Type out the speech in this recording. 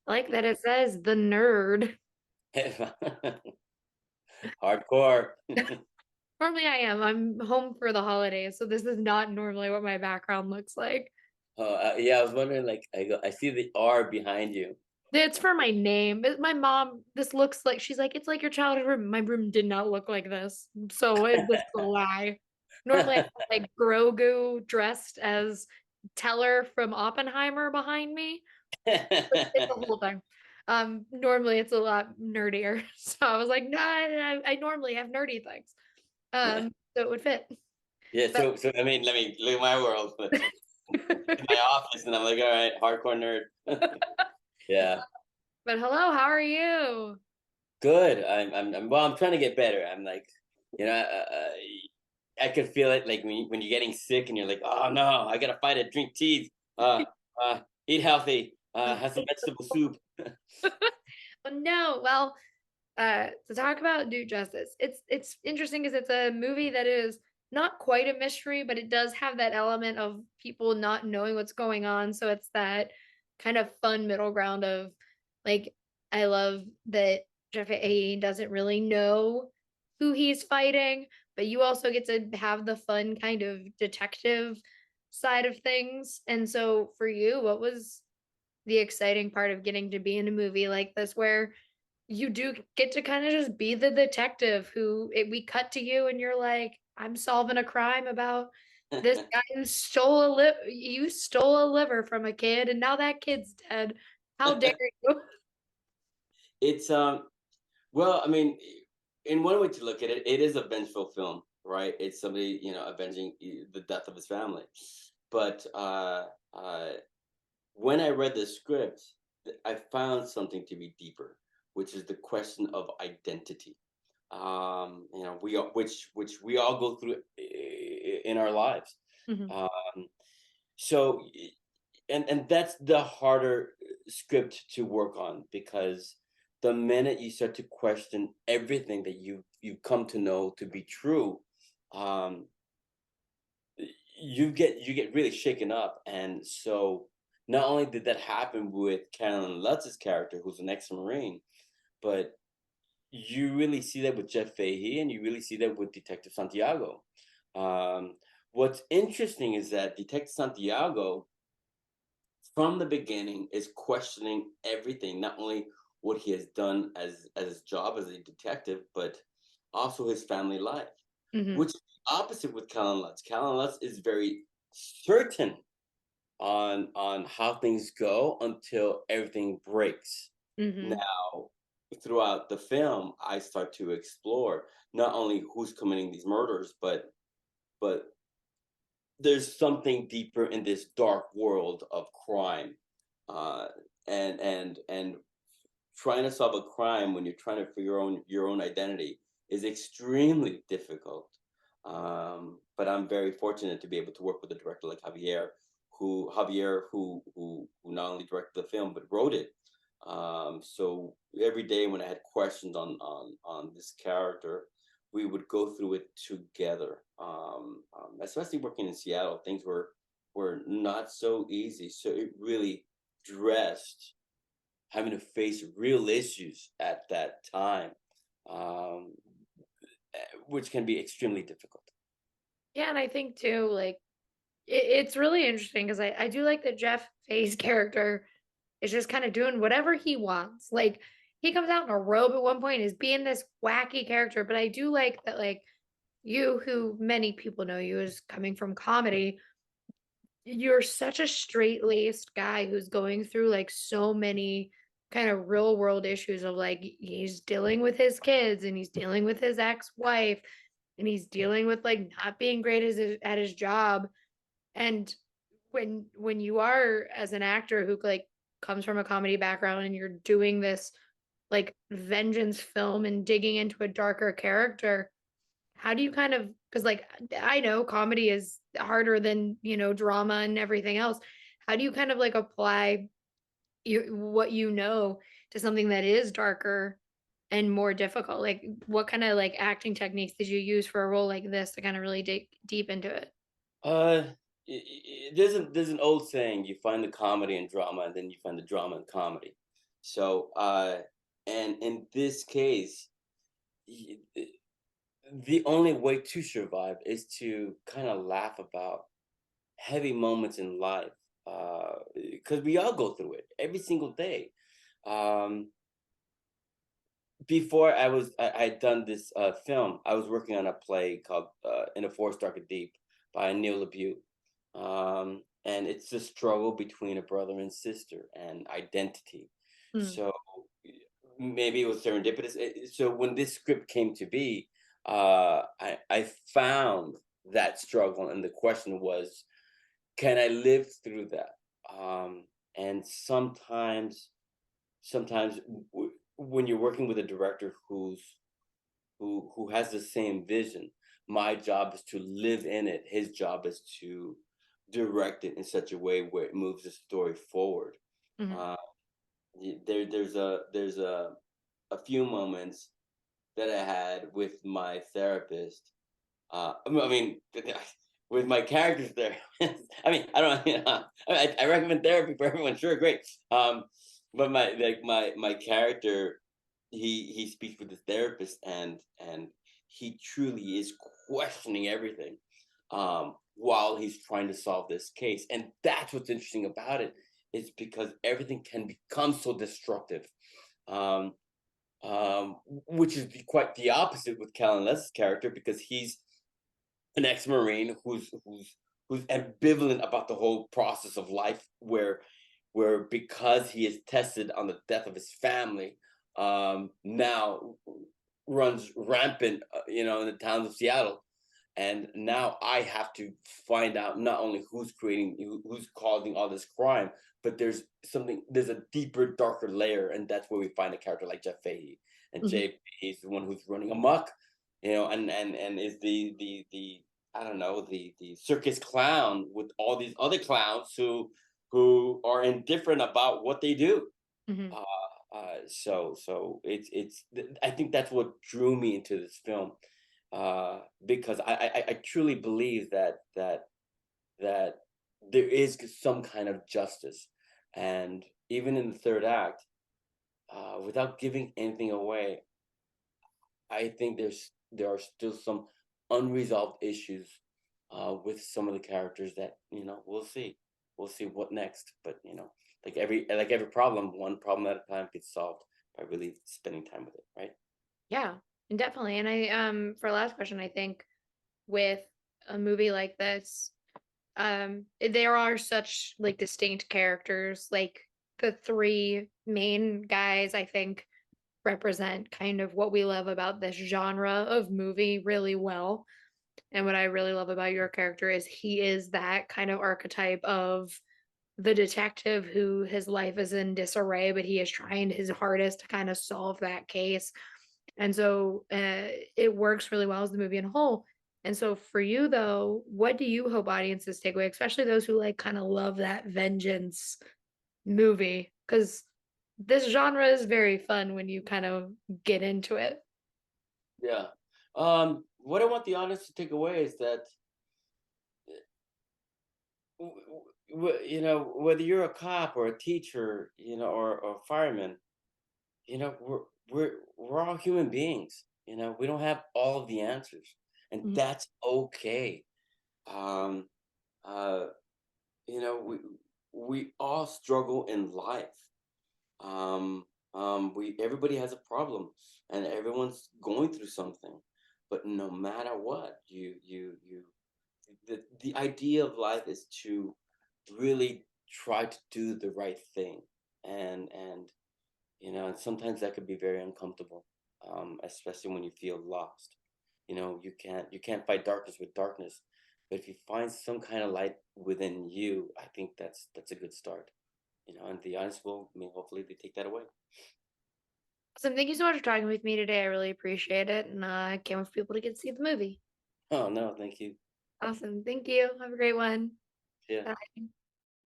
I like that it says the nerd. Hardcore. Normally I am. I'm home for the holidays, so this is not normally what my background looks like. Yeah, I was wondering, like, I see the R behind you. It's for my name. My mom, this looks like she's like, it's like your childhood room. My room did not look like this. So this is a lie. Normally I have like Grogu dressed as Teller from Oppenheimer behind me. It's the whole thing. Normally it's a lot nerdier. So I was like, no, I normally have nerdy things. So it would fit. Yeah, But so I mean, let me look at my world, in my office, and I'm like, all right, hardcore nerd. Yeah, but hello, how are you? good. Well, I'm trying to get better. I'm like, you know, I could feel it, like when you're getting sick and you're like, oh no, I gotta fight it, drink teas, eat healthy, have some vegetable soup. Oh no, well, to talk about Do Justice, it's interesting because it's a movie that is not quite a mystery, but it does have that element of people not knowing what's going on. So it's that kind of fun middle ground of like I love that Jeff A doesn't really know who he's fighting, but you also get to have the fun kind of detective side of things. And so for you, what was the exciting part of getting to be in a movie like this where you do get to kind of just be the detective we cut to you and you're like, I'm solving a crime about this guy who you stole a liver from a kid and now that kid's dead. How dare you? It's well, I mean, in one way to look at it, it is a vengeful film, right? It's somebody, avenging the death of his family. But when I read the script, I found something to be deeper, which is the question of identity. We all, which we all go through in our lives. Mhm. Um, so, and that's the harder script to work on, because the minute you start to question everything that you've come to know to be true, um, you get really shaken up. And so not only did that happen with Carolyn Lutz's character, who's an ex-marine, but you really see that with Jeff Fahey, and you really see that with Detective Santiago. um, what's interesting is that Detective Santiago, from the beginning, is questioning everything, not only what he has done as his job as a detective, but also his family life, Mhm. which is opposite with Callan Lutz. Callan Lutz is very certain on how things go until everything breaks. Mhm. Now, throughout the film, I start to explore not only who's committing these murders, but there's something deeper in this dark world of crime, uh, and trying to solve a crime when you're trying to figure your own identity is extremely difficult. But I'm very fortunate to be able to work with a director like Javier, who not only directed the film but wrote it. So every day when I had questions on this character, we would go through it together. Especially working in Seattle, things were not so easy. So it really dressed having to face real issues at that time, um, which can be extremely difficult. Yeah, and I think too, like it's really interesting because I do like that Jeff Fay's character is just kind of doing whatever he wants. Like he comes out in a robe at one point, is being this wacky character, but I do like that like you who many people know you as coming from comedy, you're such a straight-laced guy who's going through like so many kind of real world issues of like he's dealing with his kids and he's dealing with his ex-wife and he's dealing with like not being great at his job. And when you are as an actor who like comes from a comedy background and you're doing this like vengeance film and digging into a darker character, how do you kind of because like I know comedy is harder than, drama and everything else. How do you kind of like apply what you know to something that is darker and more difficult? Like what kind of like acting techniques did you use for a role like this to kind of really dig deep into it? Uh, there's an old saying: you find the comedy in drama, and then you find the drama in comedy. So, and in this case, y- the only way to survive is to kind of laugh about heavy moments in life, because we all go through it every single day. Um, before I had done this film, I was working on a play called "In a Forest Dark and Deep" by Neil LaBute, and it's the struggle between a brother and sister and identity. Mm, So maybe it was serendipitous. So when this script came to be, I found that struggle, and the question was, can I live through that? And sometimes when you're working with a director who has the same vision, my job is to live in it. His job is to direct it in such a way where it moves the story forward. mhm, Uh, there's a few moments that I had with my therapist. I mean, with my characters there. I mean, I don't. I recommend therapy for everyone. Sure, great. But my character, he speaks with the therapist, and he truly is questioning everything, while he's trying to solve this case. And that's what's interesting about it, is because everything can become so destructive. Um, which is quite the opposite with Callan Less's character, because he's an ex-marine who's ambivalent about the whole process of life, where because he is tested on the death of his family, now runs rampant, in the towns of Seattle. And now I have to find out not only who's causing all this crime, but there's a deeper, darker layer, and that's where we find a character like Jeff Fahey. And mhm, Jay is the one who's running amok, and is the I don't know, the circus clown with all these other clowns who are indifferent about what they do. mhm. Uh, so I think that's what drew me into this film, because I truly believe that there is some kind of justice, and even in the third act, without giving anything away, I think there are still some unresolved issues, with some of the characters that we'll see what next. But like every problem, one problem at a time gets solved by really spending time with it, right? Yeah, and definitely. And for last question, I think with a movie like this, there are such like distinct characters. Like the three main guys, I think, represent kind of what we love about this genre of movie really well. And what I really love about your character is he is that kind of archetype of the detective who his life is in disarray, but he is trying his hardest to kind of solve that case. And so it works really well as the movie in a whole. And so for you though, what do you hope audiences take away, especially those who like kind of love that vengeance movie? Because this genre is very fun when you kind of get into it. Yeah. What I want the audience to take away is that, whether you're a cop or a teacher, or a fireman, we're all human beings. We don't have all of the answers, and Mhm, that's okay. Um, uh, you know, we all struggle in life. Um, we everybody has a problem, and everyone's going through something. But no matter what, the idea of life is to really try to do the right thing, and and sometimes that could be very uncomfortable, especially when you feel lost. You can't fight darkness with darkness, but if you find some kind of light within you, I think that's a good start. And the audience will, I mean, hopefully they take that away. awesome. Thank you so much for talking with me today. I really appreciate it. And I can't wait for people to get to see the movie. Oh no, thank you. Awesome. Thank you. Have a great one. Yeah. Bye.